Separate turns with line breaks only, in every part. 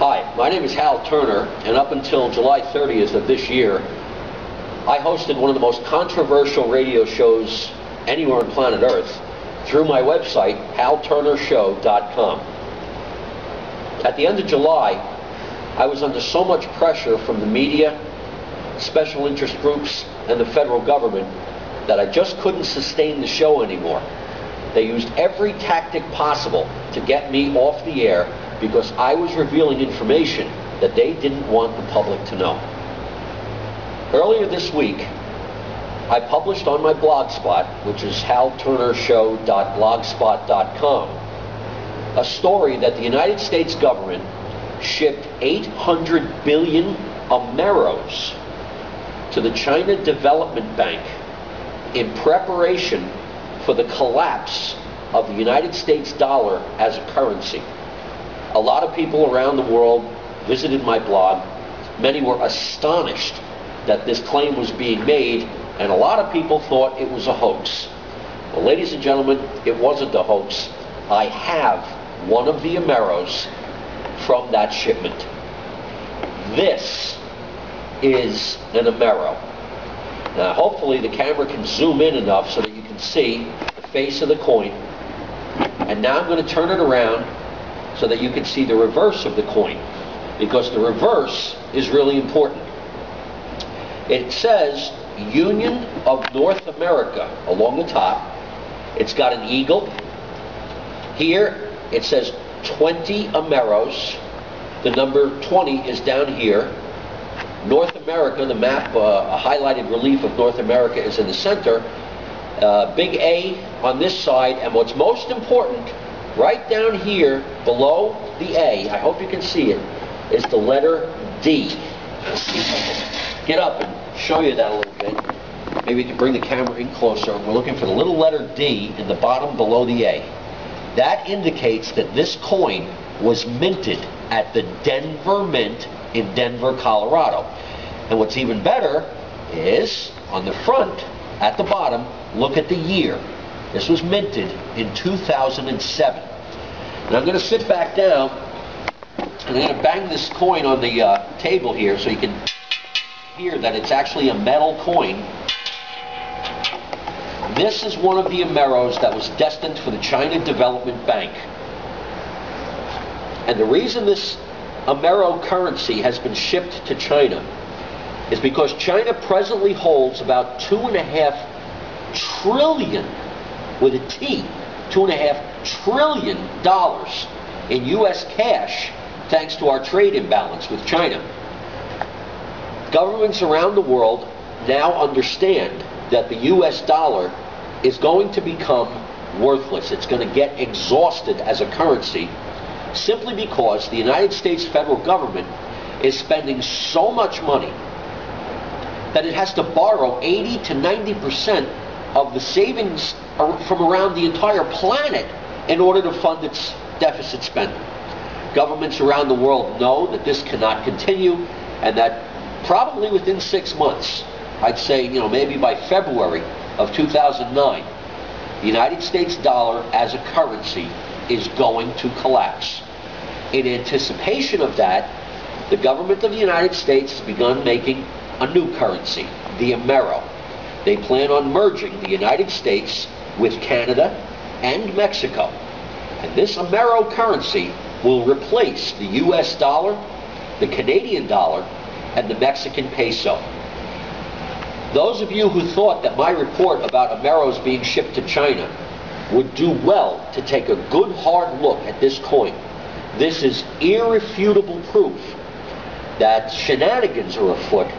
Hi, my name is Hal Turner, and up until July 30th of this year, I hosted one of the most controversial radio shows anywhere on planet Earth through my website, halturnershow.com. At the end of July, I was under so much pressure from the media, special interest groups, and the federal government that I just couldn't sustain the show anymore. They used every tactic possible to get me off the air because I was revealing information that they didn't want the public to know. Earlier this week, I published on my blog spot, which is halturnershow.blogspot.com, a story that the United States government shipped 800 billion AMEROs to the China Development Bank in preparation for the collapse of the United States dollar as a currency. A lot of people around the world visited my blog. Many were astonished that this claim was being made, and a lot of people thought it was a hoax. Well, ladies and gentlemen, it wasn't a hoax. I have one of the AMEROs from that shipment. This is an AMERO. Now, hopefully the camera can zoom in enough so that you can see the face of the coin. And now I'm going to turn it around so that you can see the reverse of the coin, because the reverse is really important. It says Union of North America along the top. It's got an eagle. Here it says 20 AMEROs. The number 20 is down here. North America, the map, a highlighted relief of North America is in the center. Big A on this side, and what's most important, right down here below the A, I hope you can see it, is the letter D. Let's see if I can get up and show you that a little bit. Maybe you can bring the camera in closer. We're looking for the little letter D in the bottom below the A. That indicates that this coin was minted at the Denver Mint in Denver, Colorado. And what's even better is, on the front, at the bottom, look at the year. This was minted in 2007. And I'm going to sit back down, and I'm going to bang this coin on the table here so you can hear that it's actually a metal coin. This is one of the AMEROs that was destined for the China Development Bank. And the reason this AMERO currency has been shipped to China is because China presently holds about $2.5 trillion, with a T, $2.5 trillion in U.S. cash, thanks to our trade imbalance with China. Governments around the world now understand that the U.S. dollar is going to become worthless. It's going to get exhausted as a currency, simply because the United States federal government is spending so much money that it has to borrow 80 to 90% of the savings from around the entire planet in order to fund its deficit spending. Governments around the world know that this cannot continue, and that probably within 6 months, I'd say, maybe by February of 2009, the United States dollar as a currency is going to collapse. In anticipation of that, the government of the United States has begun making a new currency, the AMERO. They plan on merging the United States with Canada and Mexico. And this AMERO currency will replace the US dollar, the Canadian dollar, and the Mexican peso. Those of you who thought that my report about AMEROs being shipped to China would do well to take a good hard look at this coin. This is irrefutable proof that shenanigans are afoot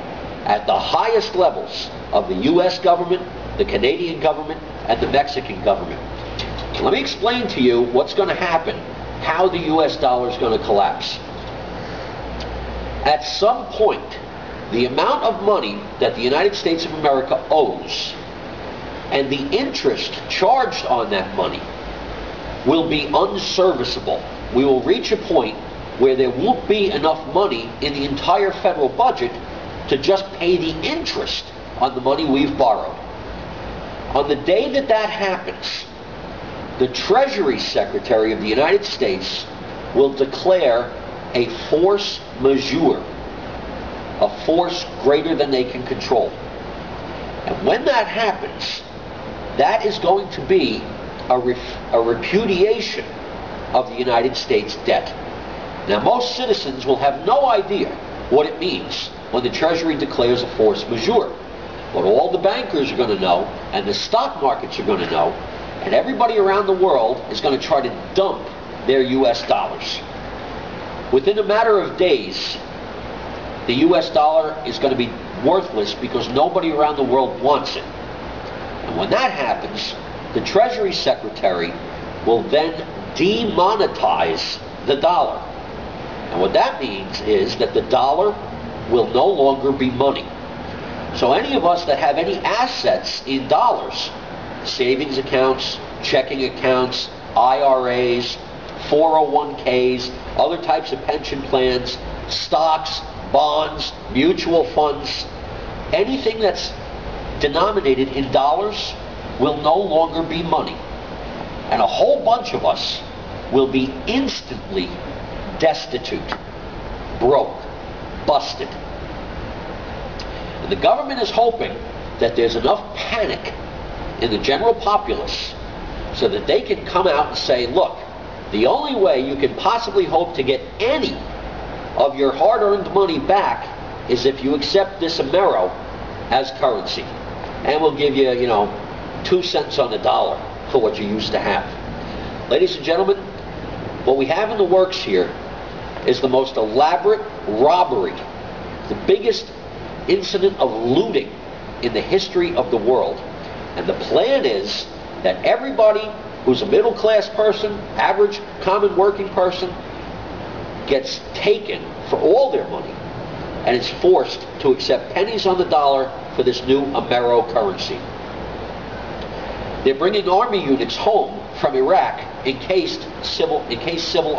at the highest levels of the U.S. government, the Canadian government, and the Mexican government. Let me explain to you what's going to happen, how the U.S. dollar is going to collapse. At some point, the amount of money that the United States of America owes and the interest charged on that money will be unserviceable. We will reach a point where there won't be enough money in the entire federal budget to just pay the interest on the money we've borrowed. On the day that that happens, the Treasury Secretary of the United States will declare a force majeure, a force greater than they can control. And when that happens, that is going to be a repudiation of the United States debt. Now, most citizens will have no idea what it means when the Treasury declares a force majeure. But all the bankers are going to know, and the stock markets are going to know, and everybody around the world is going to try to dump their US dollars. Within a matter of days, the US dollar is going to be worthless because nobody around the world wants it. And when that happens, the Treasury Secretary will then demonetize the dollar. And what that means is that the dollar will no longer be money. So any of us that have any assets in dollars, savings accounts, checking accounts, IRAs, 401ks, other types of pension plans, stocks, bonds, mutual funds, anything that's denominated in dollars will no longer be money. And a whole bunch of us will be instantly destitute, broke, busted. And the government is hoping that there's enough panic in the general populace so that they can come out and say, look, the only way you can possibly hope to get any of your hard-earned money back is if you accept this AMERO as currency. And we'll give you, 2 cents on the dollar for what you used to have. Ladies and gentlemen, what we have in the works here is the most elaborate robbery, the biggest incident of looting in the history of the world. And the plan is that everybody who's a middle-class person, average, common working person, gets taken for all their money and is forced to accept pennies on the dollar for this new AMERO currency. They're bringing army units home from Iraq in case civil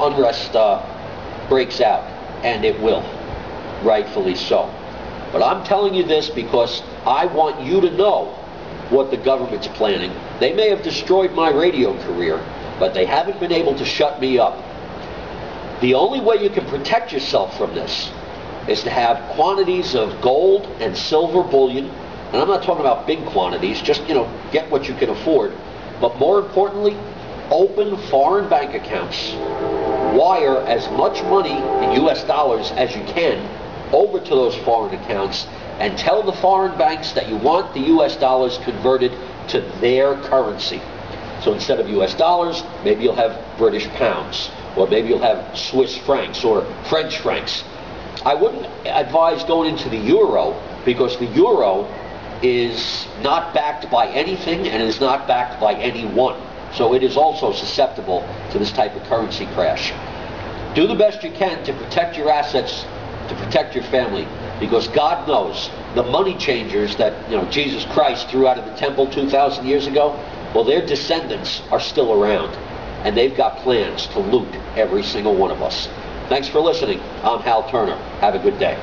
unrest breaks out, and it will, rightfully so. But I'm telling you this because I want you to know what the government's planning. They may have destroyed my radio career, but they haven't been able to shut me up. The only way you can protect yourself from this is to have quantities of gold and silver bullion. And I'm not talking about big quantities, just, get what you can afford. But more importantly, open foreign bank accounts. Wire as much money in US dollars as you can over to those foreign accounts and tell the foreign banks that you want the US dollars converted to their currency. So instead of US dollars, maybe you'll have British pounds, or maybe you'll have Swiss francs or French francs. I wouldn't advise going into the euro because the euro is not backed by anything and is not backed by anyone. So it is also susceptible to this type of currency crash. Do the best you can to protect your assets, to protect your family, because God knows the money changers that Jesus Christ threw out of the temple 2,000 years ago, well, their descendants are still around, and they've got plans to loot every single one of us. Thanks for listening. I'm Hal Turner. Have a good day.